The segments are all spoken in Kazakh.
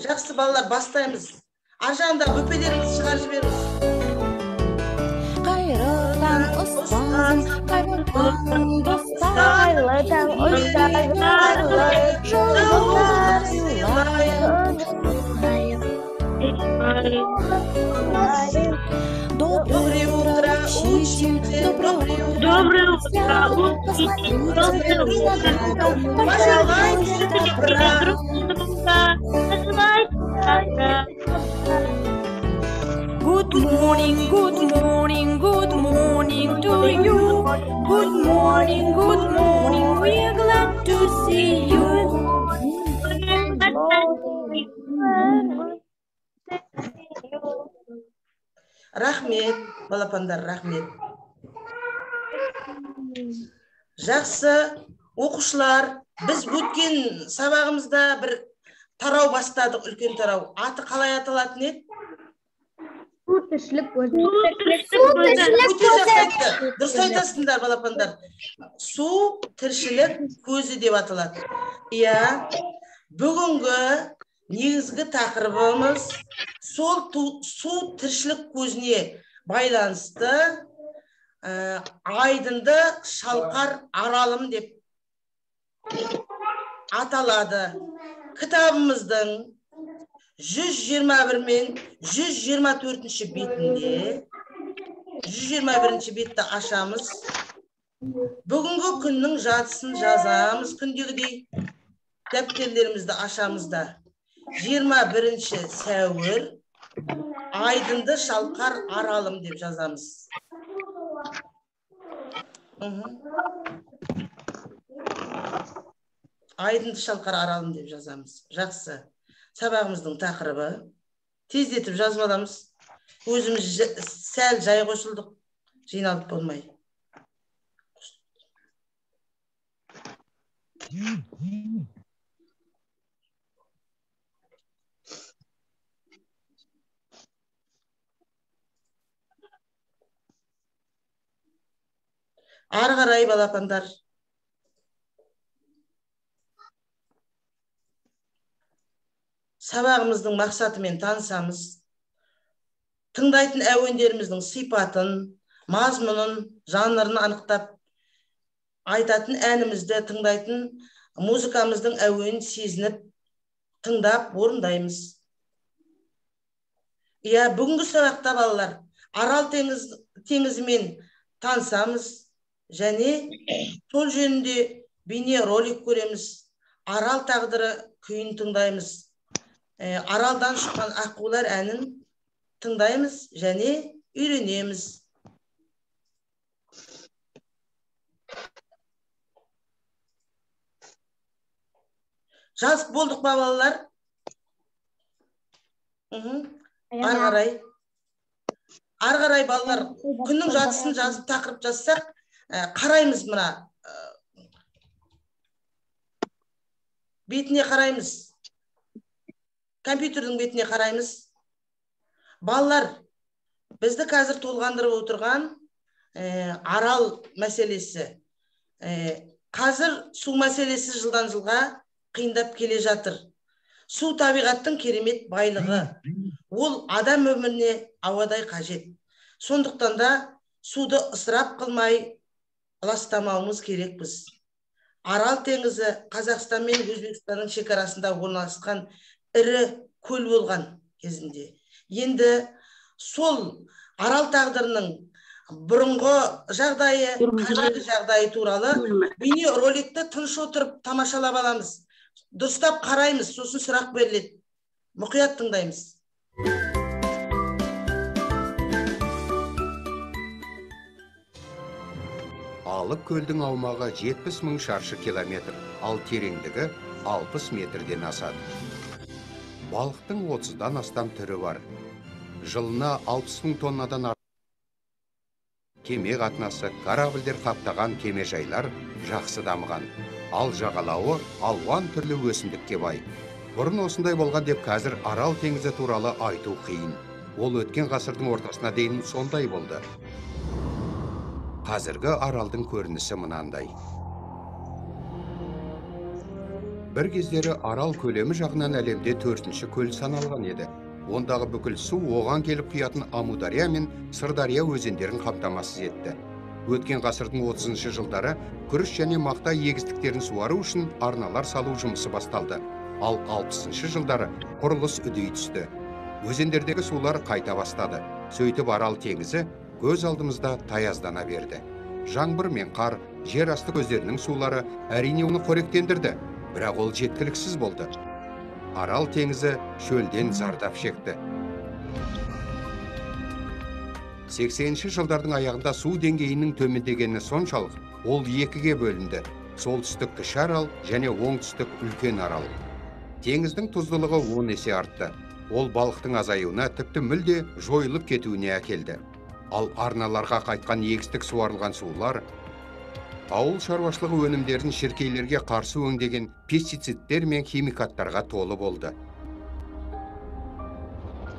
Жақсы балалар, бастаймыз. Аржағында бөпелерімізді шығарып жіберіңіз. Қайырлы таң ұстазым, қайырлы таң достар, қайырлы таң ұстазым, қайырлы жұлдыздар сыйлайын. Доброе утро, учитель, доброе утро, Good morning, good morning, good morning to you. Good morning, we're glad to see you. Рахмет, балапандар, рахмет. Жақсы, оқушылар, біз өткен сабағымызда бір тарау бастадық, үлкен тарау. Аты қалай аталатын еді? Су тіршілік көзі. Дұрыс айтасыңдар, балапандар. Су тіршілік көзі деп аталады. Иә, бүгінгі негізгі тақырыбымыз сол су тіршілік көзіне байланысты айдынды шалқар аралым деп аталады. Кітабымыздың 121 мен 124 бетінде 121 бетті ашамыз. Бүгінгі күннің жадысын жазамыз күндегідей. Дәптерлерімізді ашамыз да. 21 сәуір айдынды шалқар аралым деп жазамыз. Айдынды шалқар аралым деп жазамыз. Жақсы. Сабағымыздың тақырыбы. Тездетіп жазып аламыз. Өзіміз сәл жай қосылдық. Жиналып болмай. Ары қарай балапандар. Сабағымыздың мақсатымен танысамыз. Тыңдайтын әуендеріміздің сипатын, мазмұнын, жанрын анықтап, айтатын әнімізді тыңдайтын музыкамыздың әуенін сезініп, тыңдап, орындаймыз. Иә, бүгінгі сабақта балалар, Арал теңізімен танысамыз, және сол жөнінде бейне ролик көреміз. Арал тағдыры күйін тыңдаймыз. Аралдан шыққан аққулар әнін тыңдаймыз және үйренеміз. Жазып болдық па балалар? Ары қарай балалар, күннің жадысын жазып тақырып жазсақ, қараймыз мына. Бетіне қараймыз. Компьютердің бетіне қараймыз. Балалар, бізді қазір толғандырып отырған арал мәселесі. Қазір су мәселесі жылдан жылға қиындап келе жатыр. Су табиғаттың керемет байлығы. Ол адам өміріне ауадай қажет. Сондықтан да суды ысырап қылмай ластамауымыз керекпіз. Арал теңізі Қазақстан мен Өзбекстанның шекарасында орналасқан ірі көл болған кезінде. Енді сол арал тағдырының бұрынғы жағдайы, қазіргі жағдайы туралы бейне роликті тыныш отырып тамашалап аламыз. Дұрыстап қараймыз, сосын сұрақ беріледі. Мұқият тыңдаймыз. Алып көлдің аумағы 70 000 шаршы километр, ал тереңдігі 60 метрден асады. Балықтың 30-дан астам түрі бар. Жылына 60 000 тоннадан кеме қатынасы, корабльдер қаптаған кемежайлар жақсы дамыған. Ал жағалауы алуан түрлі өсімдікке бай. Бұрын осындай болған деп қазір Арал теңізі туралы айту қиын. Ол өткен ғасырдың ортасына дейін сондай болды. Қазіргі аралдың көрінісі мынандай. Бір кездері Арал көлемі жағынан әлемде 4-ші көл саналған еді. Ондағы бүкіл су оған келіп құятын Амудария мен Сырдария өзендерін қамтамасыз етті. Өткен ғасырдың 30-шы жылдары күріш және мақта егістіктерін суару үшін арналар салу жұмысы басталды. Ал 60-шы жылдары құрылыс үдей түсті. Өзендердегі сулар қайта бастады. Сөйтіп Арал теңізі көз алдымызда таяздана берді. Жаңбыр мен қар, жер асты көздерінің сулары әрине оны қоректендірді, бірақ ол жеткіліксіз болды. Арал теңізі шөлден зардап шекті. 80-ші жылдардың аяғында су деңгейінің төмендегені соншалық, ол екіге бөлінді. Солтүстік Кіші Арал және оңтүстік Үлкен Арал. Теңіздің тұздылығы 10 есе артты. Ол балықтың азаюына, тіпті мүлде жойылып кетуіне әкелді. Ал арналарға қайтқан егістік суарылған сулар, ауыл шаруашылығы өнімдерін шіркейлерге қарсы өңдеген пестицидтер мен химикаттарға толы болды.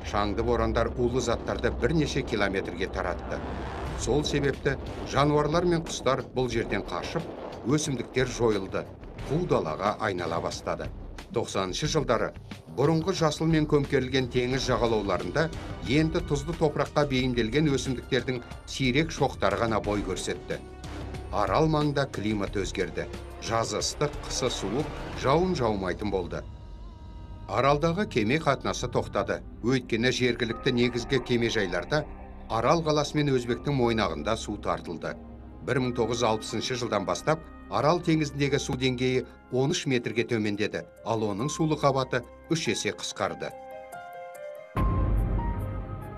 Шаңды борандар улы заттарды бірнеше километрге таратты. Сол себепті жануарлар мен құстар бұл жерден қашып, өсімдіктер жойылды, қу далаға айнала бастады. 90-шы жылдары бұрынғы жасыл мен көмкерілген теңіз жағалауларында енді тұзды топыраққа бейімделген өсімдіктердің сирек шоқтары ғана бой көрсетті. Арал маңында климат өзгерді. Жазы ыстық, қысы суық, жауын жаумайтын болды. Аралдағы кеме қатынасы тоқтады. Өйткені жергілікті негізгі кемежайларда Арал қаласы мен Өзбектің мойнағында су тартылды. 1960 жылдан бастап Арал теңізіндегі су деңгейі 13 метрге төмендеді, ал оның сулы қабаты 3 есе қысқарды.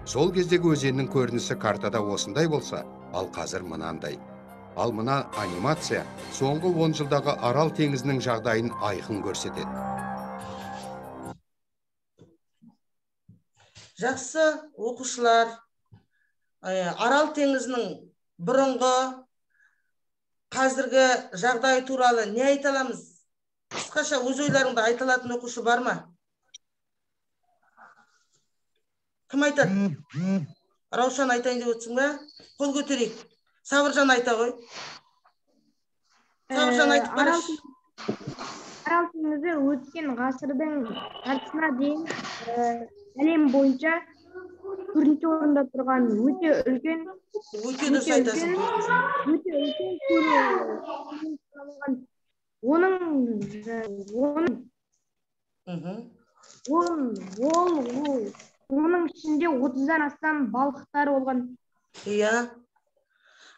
Сол кездегі өзеннің көрінісі картада осындай болса, ал қазір мынандай. Ал мына анимация соңғы 10 жылдағы Арал теңізінің жағдайын айқын көрсетеді. Жақсы оқушылар, Арал теңізінің бұрынғы қазіргі жағдай туралы не айта аламыз? Қысқаша өз ойларыңды айта алатын оқушы бар ма? Кім айтады? Раушан айтайын деп отырсың ба? Қол көтерейік. Сабыржан айта ғой. Сабыржан айтып бараш. Арал теңізі өткен ғасырдың жартысына дейін әлем бойынша төртінші орында тұрған өте үлкен дұрыс айтасың. Оның ішінде 30-дан астам балықтар болған. Иә.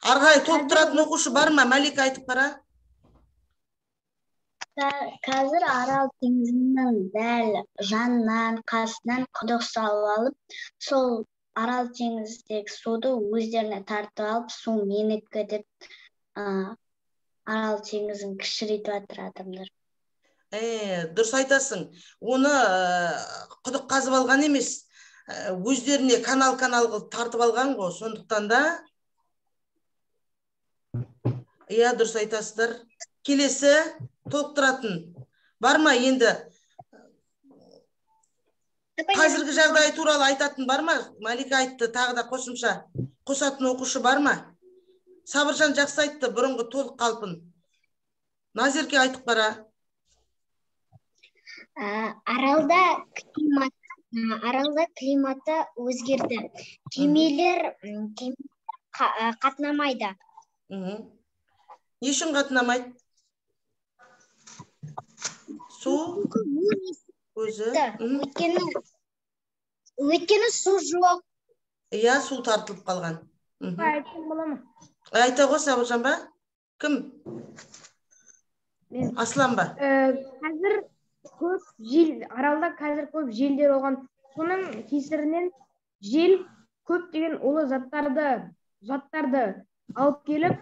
Арғай толықтыратын оқушы бар ма? Мәлика айтып бара. Қазір Арал теңізінің дәл жанынан, қасынан құдық салып алып, сол Арал теңіздегі суды өздеріне тартып алып, су менікі деп Арал теңізін кішірейтіп жатыр адамдар. Дұрыс айтасың. Оны құдық қазып алған емес, өздеріне канал қылып тартып алған ғой, сондықтан да. Иә, дұрыс айтасыздар. Келесі толықтыратын бар ма енді? Қазіргі жағдай туралы айтатын бар ма? Малика айтты, тағы да қосымша қосатын оқушы бар ма? Сабыржан жақсы айтты, бұрынғы толық қалпын. Назерке айтып бара. Аралда климаты өзгерді. Кемелер қатынамайды. Не үшін қатынамайды? Су өзі. Өйткені су жоқ. Иә, су тартылып қалған. Айтқан бола ма? Айта ғой, Сабыржан ба? Кім? Аслан ба? Қазір көп жел, Аралда қазір көп желдер болған. Соның кесірінен жел көптеген улы заттарды алып келіп,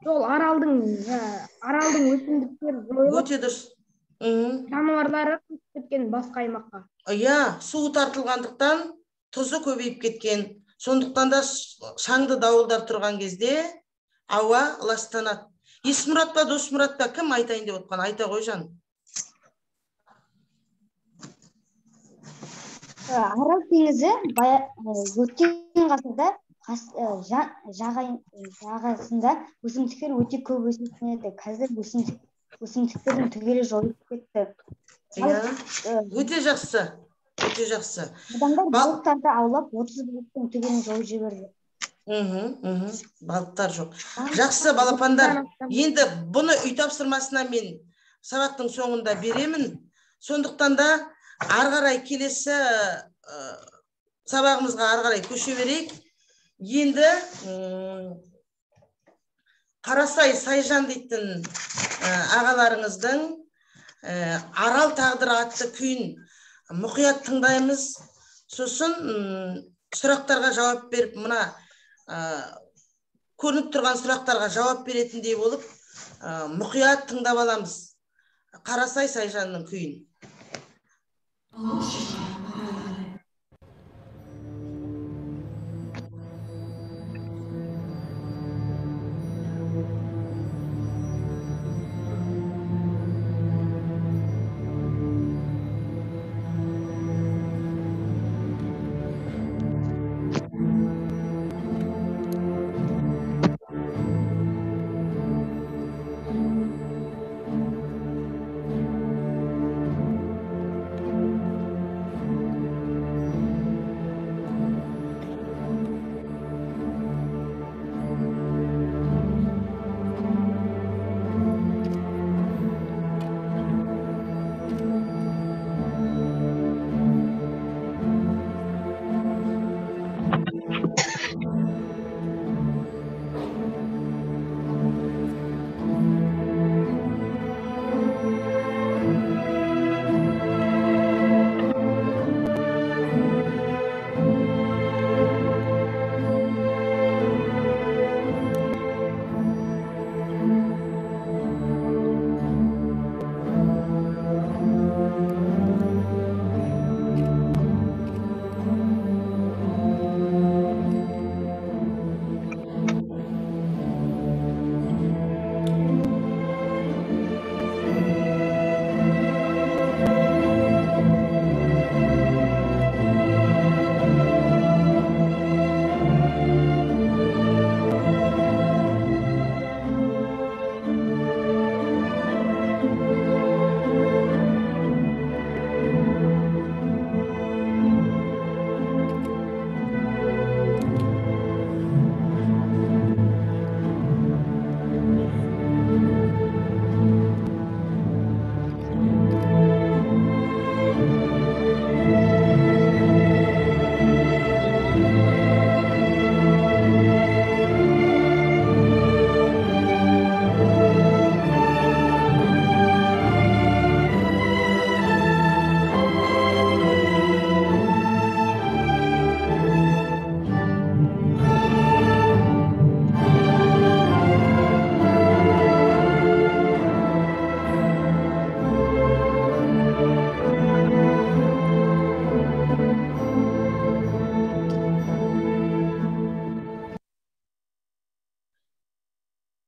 сол аралдың өсімдіктері жойылып, Өте дұрыс. жануарлары көшіп кеткен басқа аймаққа. Иә, су тартылғандықтан тұзы көбейіп кеткен. Сондықтан да шаңды дауылдар тұрған кезде ауа ластанады. Есмұрат па, Досмұрат па, кім айтайын деп отқан? Айта ғой жан. Арал теңізі өткен ғасырда жағасында өсімдіктер өте көп өсетін еді. Қазір өсімдіктердің түгелі жойылып кетті. Иә, өте жақсы. Өте жақсы. Адамдар балықтарды аулап 30 балықтың түгелін жойып жіберді. Балықтар жоқ. Жақсы балапандар. Енді бұны үй тапсырмасына мен сабақтың соңында беремін. Сондықтан да ары қарай келесі сабағымызға ары қарай көше берейік. Енді Қарасай Сайжан дейтін ағаларыңыздың Арал тағдыры атты күйін мұқият тыңдаймыз. Сосын сұрақтарға жауап беріп, мына көрініп тұрған сұрақтарға жауап беретіндей болып, мұқият тыңдап аламыз Қарасай Сайжанның күйін.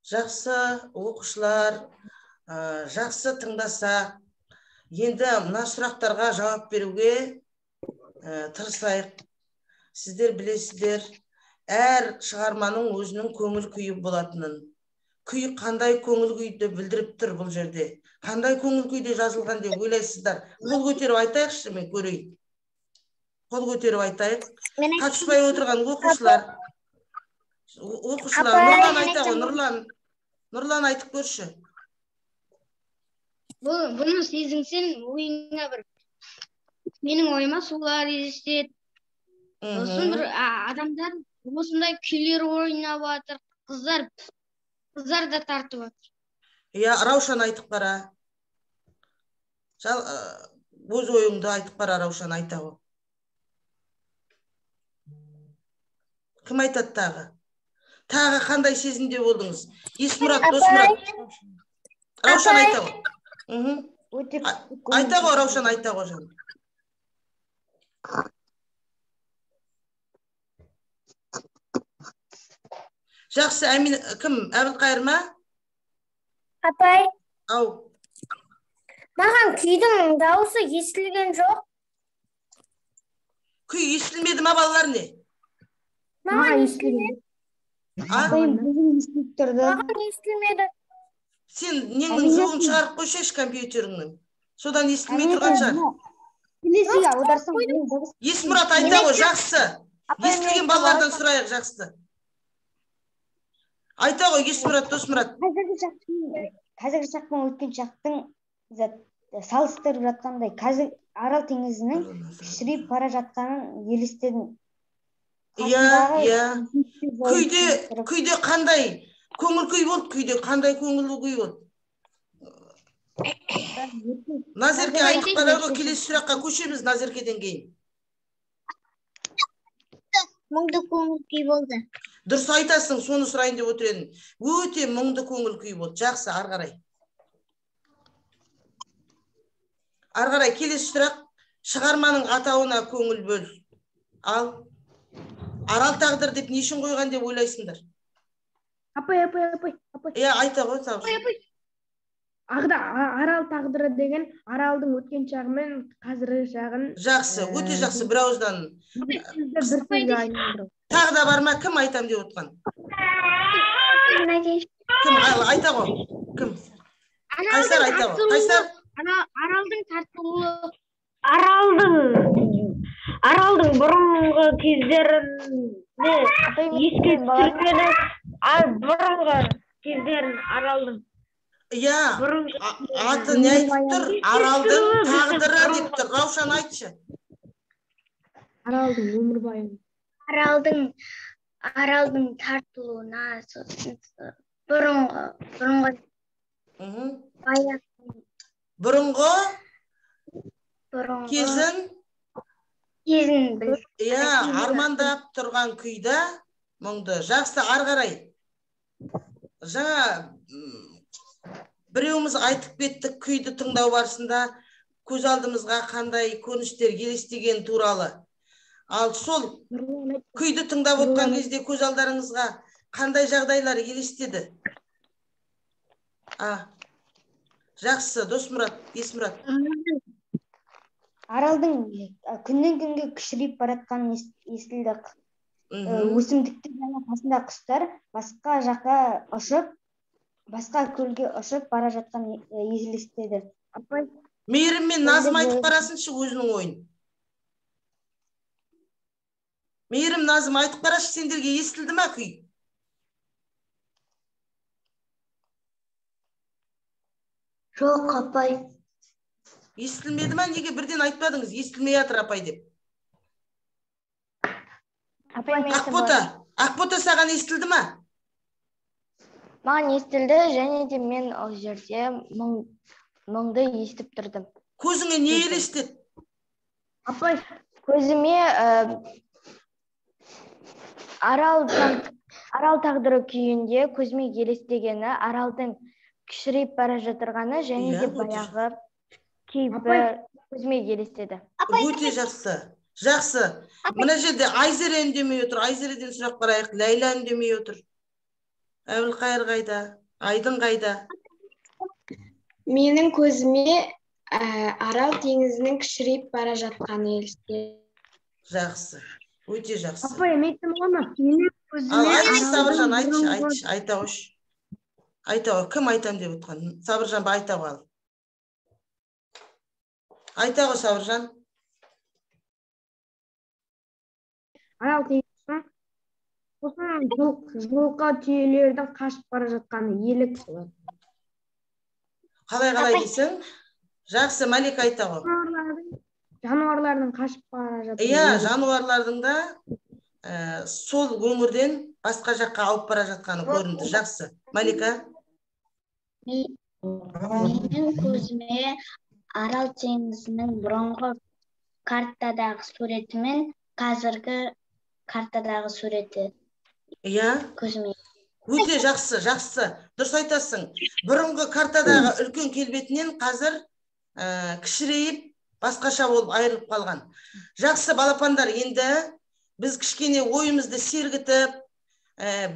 Жақсы оқушылар, жақсы тыңдасақ, енді мына сұрақтарға жауап беруге тырысайық. Сіздер білесіздер, әр шығарманың өзінің көңіл күйі болатынын. Күй қандай көңіл күйді білдіріп тұр бұл жерде? Қандай көңіл күйде жазылған деп ойлайсыздар? Қол көтеріп айтайықшы, мен көрейін. Қол көтеріп айтайық. Қатыспай отырған оқушылар. Нұрлан айта ғой, Нұрлан айтып көрші. Бұны сезінсең ойыңа бір менің ойыма солар елестеді. Сосын бір адамдар осындай күйлер ойнап жатыр, қыздар да тартып жатыр. Иә, Раушан айтып қара. Өз ойыңды айтып қара, Раушан айта ғой. Кім айтады тағы? Тағы қандай сезімде болдыңыз? Есмұрат, Досмұрат. Раушан айта ғой. Айта ғой, Раушан айта ғой жаным. Жақсы, Әмин, кім? Әбілқайыр ма? Апай, Ау. маған күйдің дауысы естілген жоқ. Күй естілмеді ма, балалар не? Маған естілмеді. Маған естілмеді. Маған естілмеді. Сен неңнің звугын шығарып қойшы компьютеріңнің. Содан естілмей тұрған шығар. Келесіге аударсам. Есмұрат айта ғой, жақсы. Естілген балалардан сұрайық, жақсы. Айта ғой, Есмұрат, Досмұрат. Қазіргі шақ пен өткен шақтың салыстырып жатқандай, қазір Арал теңізінің кішірейіп бара жатқанын елестедім. Иә. Күйде қандай көңіл күй болды, күйде қандай көңілі күй болды. Назерке айтып барады, келесі сұраққа көшеміз Назеркеден кейін. Мұңды көңіл күй болды. Дұрыс айтасың, соны сұрайын деп отыр едім. Өте мұңды көңіл күй болды. Жақсы, ары қарай. Ары қарай келесі сұрақ. Шығарманың атауына көңіл бөл. Ал Арал тағдыр деп не үшін қойған деп ойлайсыңдар? Апай. Айта ғой, Сабыр. Ағда Арал тағдыры деген Аралдың өткен шағы мен қазіргі шағын. Жақсы, өте жақсы, бір ауыздан. Тағы да бар ма? Кім айтам деп отқан? Кім? Айта ғой. Кім? Қайсар айта ғой. Қайсар? Аралдың тартылуы. Аралдың бұрынғы кездерінде еске түсіргені, бұрынғы кездерін Аралдың. Аты не айтып тұр? Аралдың тағдыры деп тұр. Раушан айтшы. Аралдың өмірбайы. Аралдың тартылуына бұрынғы кезін армандап тұрған күйді мұңды. Жақсы, ары қарай. Жаңа біреуіміз айтып кеттік, күйді тыңдау барысында көз алдымызға қандай көрініштер елестеген туралы. Ал сол күйді тыңдап отқан кезде көз алдарыңызға қандай жағдайлар елестеді? Жақсы, Досмұрат, Есмұрат. Аралдың күннен күнге кішірейіп баратқанын естілді. Өсімдікті және қасында құстар басқа жаққа ұшып, басқа көлге ұшып бара жатқан елестеді. Мейірім мен Назым айтып барасыншы өзінің ойын. Мейірім, Назым айтып барашы, сендерге естілді ма күй? Жоқ, апай. Естілмеді ма? Неге бірден айтпадыңыз? Естілмей жатыр, апай деп. Ақбота, саған естілді ма? Маған естілді, және де мен ол жерде мұңды естіп тұрдым. Көзіңе не елестеді? Апай, көзіме Арал тағдыры күйінде көзіме елестегені Аралдың кішірейіп бара жатырғаны және де баяғы кейпі көзіме елестеді. Өте жақсы. Жақсы. Мына жерде Айзере үндемей отыр. Айзереден сұрақ барайық. Ләйла үндемей отыр. Әбілқайыр қайда? Айдын қайда? Менің көзіме Арал теңізінің кішірейіп бара жатқаны елестеді. Жақсы. Өте жақсы. Апай, мектім олма? Айтшы, Сабыржан, айтшы. Айта қойш. Айта ғой. Кім айтам деп отқан? Сабыржан, айта ғой. Айта ғой, Сабыржан. Арал теңізінің жылқы түйелердің қашып бара жатқаны елік болады. Қалай дейсің? Жақсы, Малик айта ғой. Жануарлардың қашып бара жатқаны. Жануарлардың да сол өңірден басқа жаққа ауып бара жатқаны көрінді. Жақсы. Малика? Менің көзіме Арал теңізінің бұрынғы картадағы суреті мен қазіргі картадағы суреті көзіме. Өте жақсы. Дұрыс айтасың. Бұрынғы картадағы үлкен келбетінен қазір кішірейіп, басқаша болып айырылып қалған. Жақсы, балапандар, енді біз кішкене ойымызды сергітіп,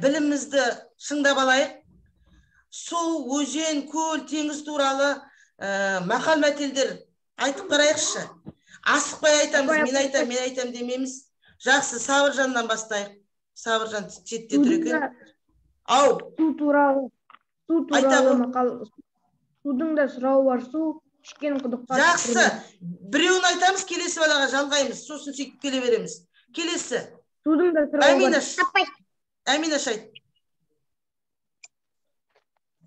білімімізді шыңдап алайық. Су, өзен, көл, теңіз туралы мақал мәтелдер айтып қарайықшы. Асықпай айтамыз, мен айтам демейміз. Жақсы, Сабыржаннан бастайық. Сабыржан шетте тұр екен. Су Су Айта туралы ғой. мақал. Судың да сұрауы бар. Су ішкен құдыққа Жақсы. түкірме. Біреуін айтамыз, келесі балаға жалғаймыз. Сосын сөйтіп келе береміз. Келесі. Судың да сұрауы бар. Әминаш. Әминаш айт.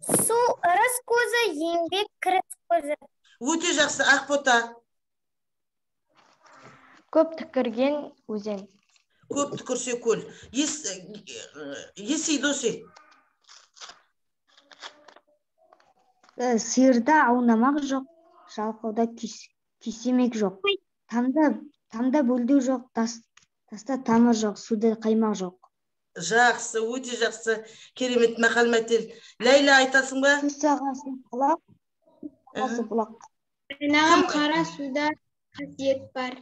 Су ырыс көзі, еңбек кіріс көзі. Өте жақсы. Ақбота. Көп түкірген өзен. Көп түкірсе көл. Есей досы. Сиырда аунамақ жоқ, жалқауда күйсемек жоқ. Тамда бөлдеу жоқ, таста тамыр жоқ, суда қаймақ жоқ. Жақсы, өте жақсы. Керемет мақал мәтел. Ләйла айтасың ба? Су сағасы құлақ, сағасы бұлақ. Айнаған қара суда қасиет бар.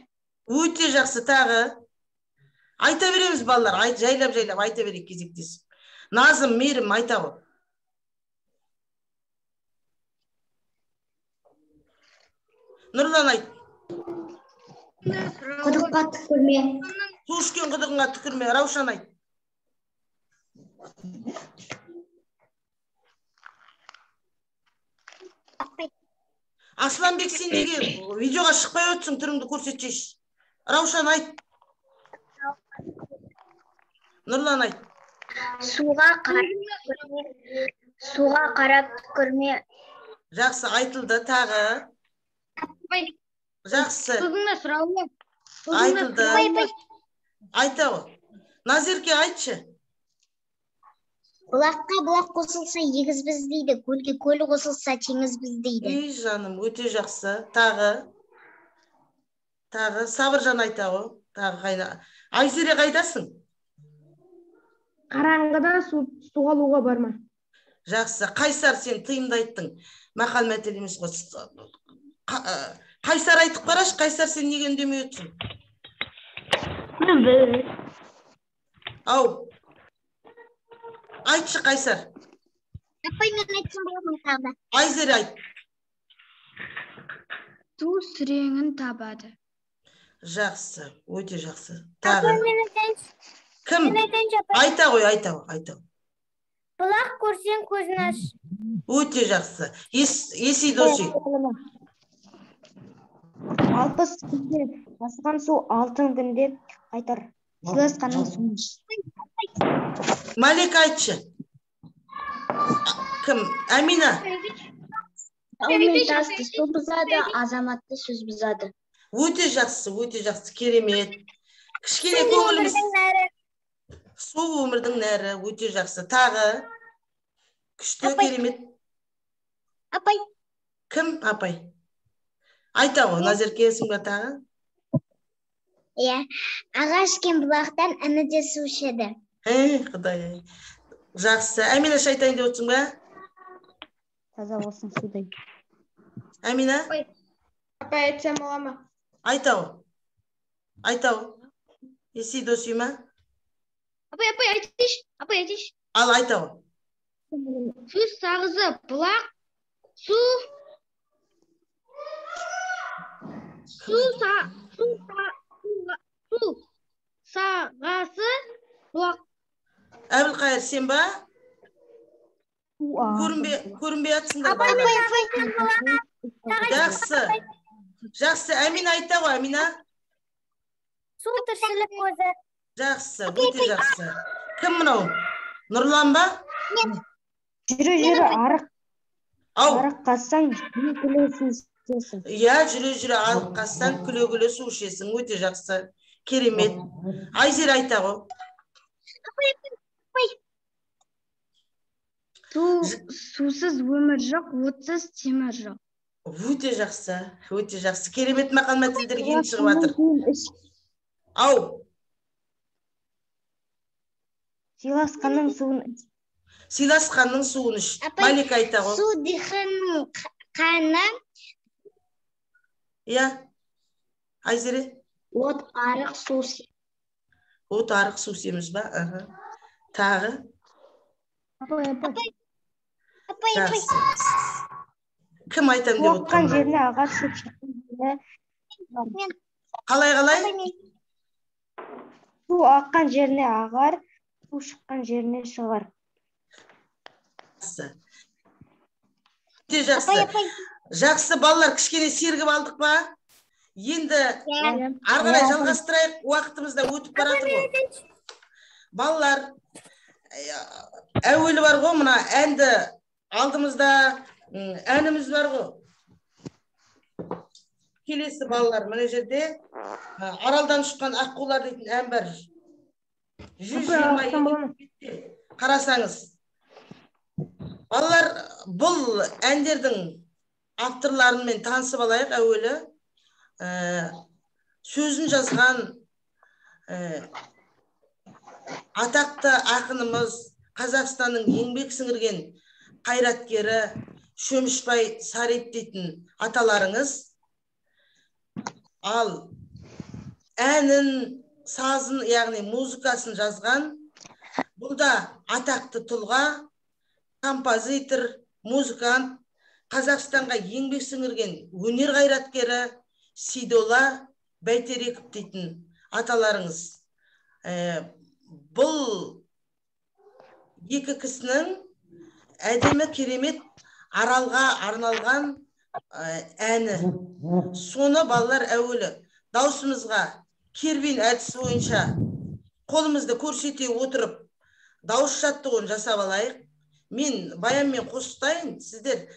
Өте жақсы. Тағы. Айта береміз балалар. Жайлап айта берейік кезектесіп. Назым, Мейірім айта ғой. Нұрлан айт. Құдыққа түкірме. Су ішкен құдығыңа түкірме. Раушан айт. Асланбек, сен неге видеоға шықпай өтсің, түріңді көрсетшейші. Раушан айт. Нұрлан айт. Суға қарап түкірме. Жақсы, айтылды. Тағы. Жақсы. Судың да сұрауы бар. Айтылды. Айта ғой. Назерке айтшы. Бұлаққа бұлақ қосылса егізбіз дейді, көлге көл қосылса теңізбіз дейді. Ей жаным, өте жақсы. Тағы. Сабыржан айта ғой. Тағы қайда. Айзере қайдасың? Қараңғыда су алуға барма. Жақсы. Қайсар, сен тыйымды айттың. Мақал мәтел емес ғой. Қайсар айтып қараш, Қайсар, сен неге үндемей өтсің? Ау. Айтшы, Қайсар. Апай, мен айтсам боламын тағы. Айзере айт. Су сүреңін табады. Жақсы, өте жақсы. Тағы. Кім? Айта ғой. Бұлақ көрсең көзін аш. Өте жақсы. Есей досы. Алпыс күнде асқан су алтын күнде қайтар. Сыйласқанның суын іш. Малик айтшы. Кім? Әмина. Таумен тасты су бұзады, азаматты сөз бұзады. Өте жақсы, керемет. Кішкене көңіліміз. Су өмірдің нәрі, өте жақсы. Тағы. Күшті, керемет. Апай. Кім? Апай. Айта ғой, Назеркесің ба тағы? Ағаш кен бұлақтан ініде су ішеді. Құдай. Жақсы. Әмина айтайын деп отырсың ба? Таза болсын судай. Әмина? Апай, айтсам бола ма? Айта ғой. Есей досы ма? Апай, айтыш. Ал айта ғой. Су сағызы бұлақ, су сағасы бұлақ. Әбілқайыр, сен ба? Көрінбей атсыңдар. Жақсы. Әмина айта ғой, Әмина. Су тіршілік көзі. Жақсы, өте жақсы. Кім мынау? Нұрлан ба? Жүрі арық. Арық қассаң, күле су ішесің. Жүрі арық қассаң, күле су ішесің. Өте жақсы. Керемет. Айзер айта ғой. Сусыз өмір жоқ, отсыз темір жоқ. Өте жақсы. Керемет мақал мәтелдер кейін шығып жатыр. Ау. Сыйласқанның суын іш. Малик айта ғой. Су диханның қаны. Айзере? От арық су семіз ба? Тағы? Апай. Кім айтам деп отырған? Оққан жеріне ағаш шыққан. Қалай? Су аққан жеріне ағар, су шыққан жеріне шығар. Өте жақсы. Жақсы балалар, кішкене сергіп алдық па? Енді ары қарай жалғастырайық, уақытымыз да өтіп баратыр ғой. Балалар, әуелі бар ғой, мына әнді алдымызда әніміз бар ғой. Келесі балалар, мына жерде аралдан шыққан аққулар дейтін ән бар. 122 қарасаңыз. Балалар, бұл әндердің авторларымен танысып алайық әуелі. Сөзін жазған атақты ақынымыз, Қазақстанның еңбек сіңірген қайраткері Шөмішбай Сарip дейтін аталарыңыз. Ал әнін, сазын, яғни музыкасын жазған бұл да атақты тұлға, композитор, музыкант, Қазақстанға еңбек сіңірген өнер қайраткері Сейдолла Бәйтереков дейтін аталарыңыз. Бұл екі кісінің әдемі керемет аралға арналған әні. Соны балалар әуелі даусымызға кербен әдісі бойынша қолымызды көрсете отырып дауыс жаттығуын жасап алайық. Мен баянмен қосылайын, сіздер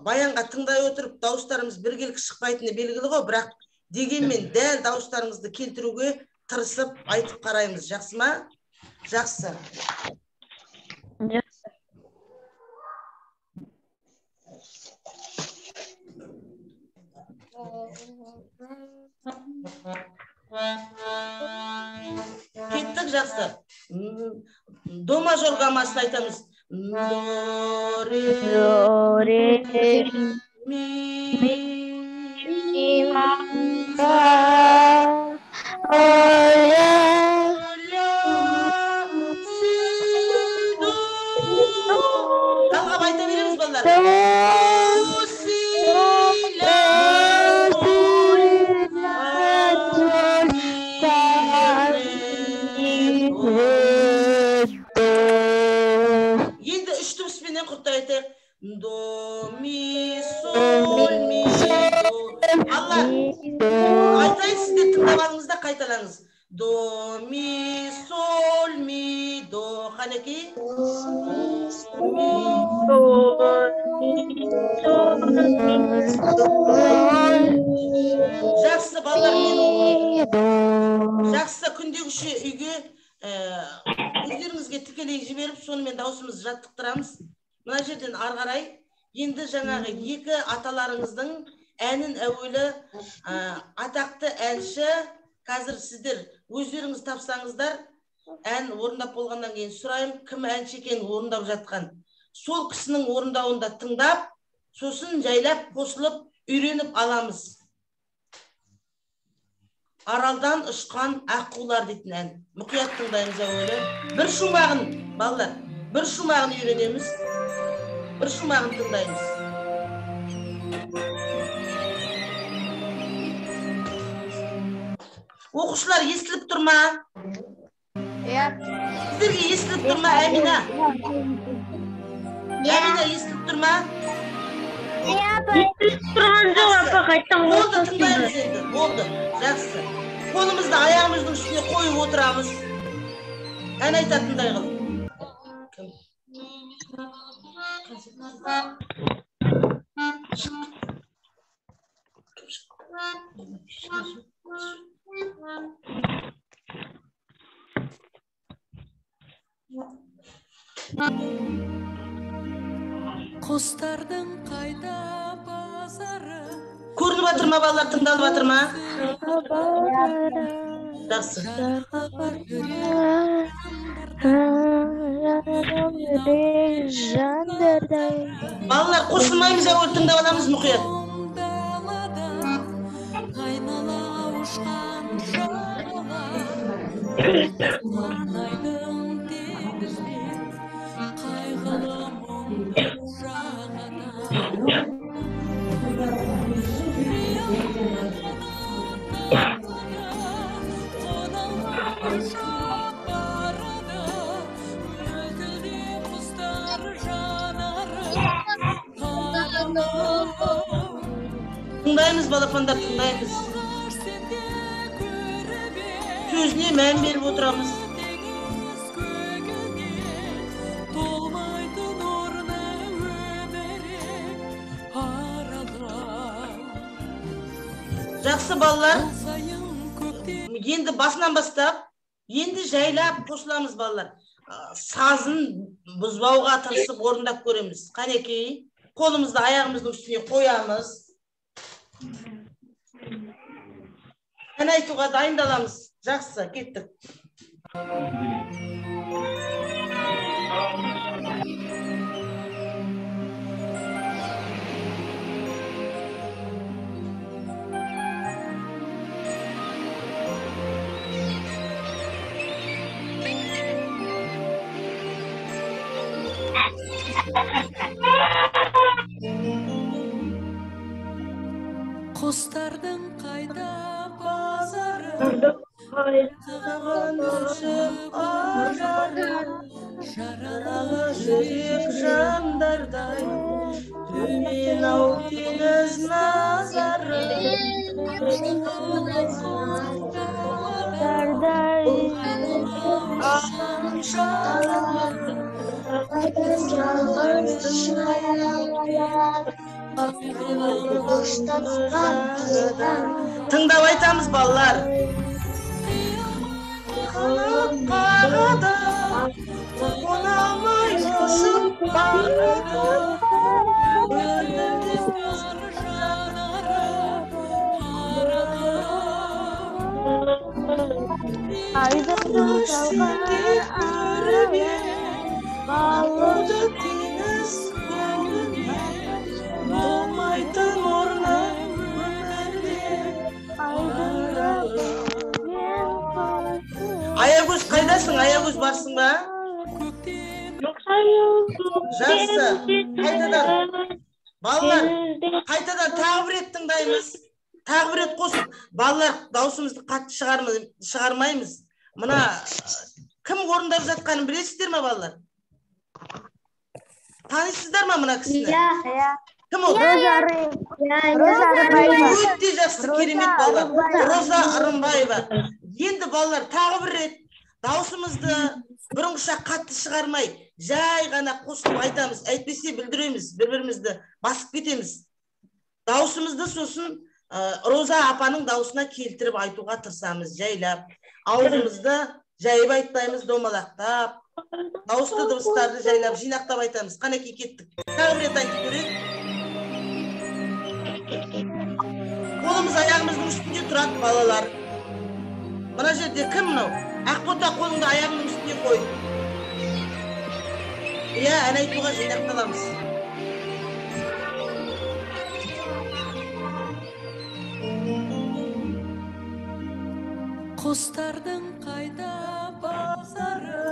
баянға тыңдай отырып дауыстарымыз біркелкі шықпайтыны белгілі ғой, бірақ дегенмен дәл дауыстарыңызды келтіруге тырысып айтып қараймыз. Жақсы ма? Жақсы. Кеттік, жақсы. До мажор гаммасын айтамыз. До, ре, ми, талғап айта береміз балалар. Енді үш дыбыспенен құрттай айтайық. До, ми, соль, ми, до. Алла, айтайын, сіздер тыңдағаныңызда қайталаңыз. До, ми, соль, ми, до. Қанеки? Жақсы, балалар, жақсы, күндегіше үйге өздеріңізге тікелей жіберіп, сонымен даусымызды жаттықтырамыз. Мына жерден ары қарай енді жаңағы екі аталарыңыздың әнін әуелі атақты әнші, қазір сіздер өздеріңіз тапсаңыздар, ән орындап болғаннан кейін сұрайым, кім әнші екенін орындап жатқан. Сол кісінің орындауында тыңдап, сосын жайлап қосылып үйреніп аламыз. Аралдан ұшқан аққулар дейтін ән. Мұқият тыңдаймыз әуелі. Бір шумағын, балалар, бір шумағын үйренеміз. Бір шумағын тыңдаймыз. Оқушылар естіліп тұр ма? Сіздерге естіліп тұр ма, Әмина? Әмина естіліп тұр ма? Естіліп тұрған жоқ, апа, қайттан болды, тыңдаймыз енді. Болды, жақсы. Қолымызды аяғымыздың үстіне қойып отырамыз. Ән айтатындай қылып. Құстардың қайда базары. Көрініп жатыр ма, балалар, тыңдалып жатыр ма? Жақсы. Балалар, қосылмаймыз, әуел тыңдап аламыз, мұқият. Айнала ұшқан жағалайдың теңізбен қайғылы мұңды жағада. балапандар, тыңдаймыз. Сөзіне мән беріп отырамыз. Жақсы балалар, енді басынан бастап, енді жайлап қосыламыз балалар. Сазын бұзбауға тырысып орындап көреміз. Қанекей, қолымызды аяғымыздың үстіне қоямыз. Ән айтуға дайындаламыз. Жақсы, кеттік. Құстардың қайда базары, қаған өшіп ажары, жаралығы жүрек жандардай, төмен ау теңіз назары. Тыңдап айтамыз балалар. Қағада, қона алмай ұшып барады, өндірден көзір жанары, Айдың көріп балуды теңіз көліне, болмайтын орны Аягөз, қайдасың? Аягөз барсың ба? Жақсы. Қайтадан. Балалар, қайтадан тағы бір рет тыңдаймыз. Тағы бір рет қосып. Балалар, даусымызды қатты шығармаймыз. Мына кім орындап жатқанын білесіздер ма, балалар? Танисыздар ма мына кісіні? Кім ол? Роза Арынбаева. Өте жақсы, керемет балалар. Роза Арынбаева. Енді балалар, тағы бір рет даусымызды бұрынғыша қатты шығармай, жай ғана қосылып айтамыз, әйтпесе бүлдіреміз, бір-бірімізді басып кетеміз. Даусымызды сосын Роза апаның даусына келтіріп айтуға тырысамыз, жайлап. Аузымызды жайып айтпаймыз, домалақтап. Дауысты дыбыстарды жайлап, жинақтап айтамыз. Қанекей, кеттік. Тағы бір рет айтып көрейік. Қолымыз аяғымыздың үстінде тұрады, балалар. Мына жерде кім мынау? Ақбота, қолыңды аяғыңның үстіне қой. Иә, ән айтуға жинақталамыз. құстардың қайда базары,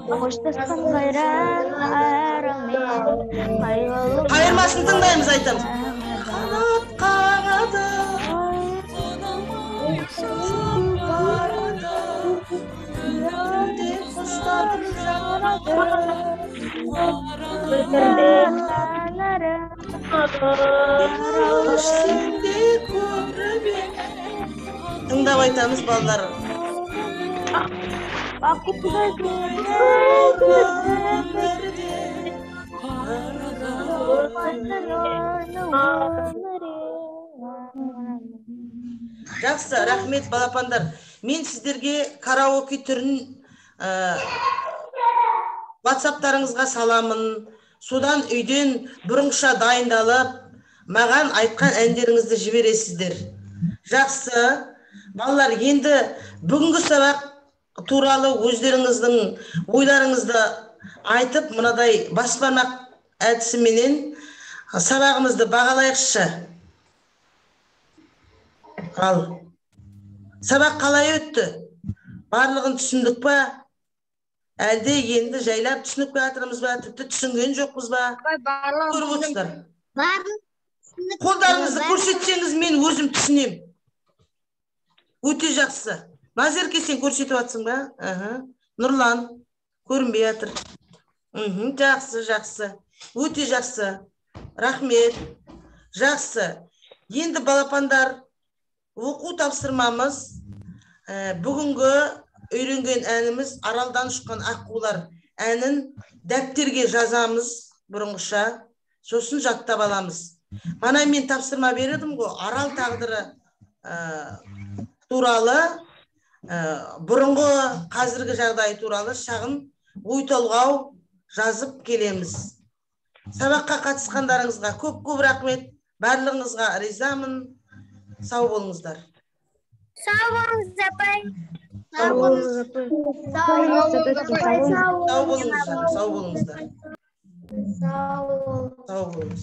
Қоштасқан қайран арымен Қайырмасын тыңдаймыз, айтамыз. Қанат қағады, ұшып барады, өмірде құстардың жанары, өшсеңде көріп ең. Тыңдап айтамыз, балалар. Жақсы, рахмет балапандар. Мен сіздерге караоке түрін WhatsApp-тарыңызға саламын. Содан үйден бұрынғыша дайындалып, маған айтқан әндеріңізді жібересіздер. Жақсы. Балалар, енді бүгінгі сабақ туралы өздеріңіздің ойларыңызды айтып, мынадай бас бармақ әдісіменен сабағымызды бағалайықшы. Ал, сабақ қалай өтті? Барлығын түсіндік па? Әлде енді жайлап түсініп жатырмыз ба? Тіпті түсінген жоқпыз ба? Көріп отырсыздар. Қолдарыңызды көрсетсеңіз, мен өзім түсінем. Өте жақсы. Назерке, сен көрсетіп жатсың ба? Нұрлан, көрінбей жатыр. Жақсы, жақсы. Өте жақсы. Рахмет. Жақсы. Енді балапандар, оқу тапсырмамыз. Бүгінгі үйренген әніміз Аралдан ұшқан аққулар әнін дәптерге жазамыз бұрынғыша, сосын жаттап аламыз. Мана мен тапсырма бердім ғой, Арал тағдыры туралы, бұрынғы қазіргі жағдай туралы шағын ой толғау жазып келеміз. Сабаққа қатысқандарыңызға көп рахмет. Барлығыңызға ризамын. Сау болыңыздар. Сау болыңыз, апай. Сау болыңыздар. Сау болыңыздар. Сау болыңыз.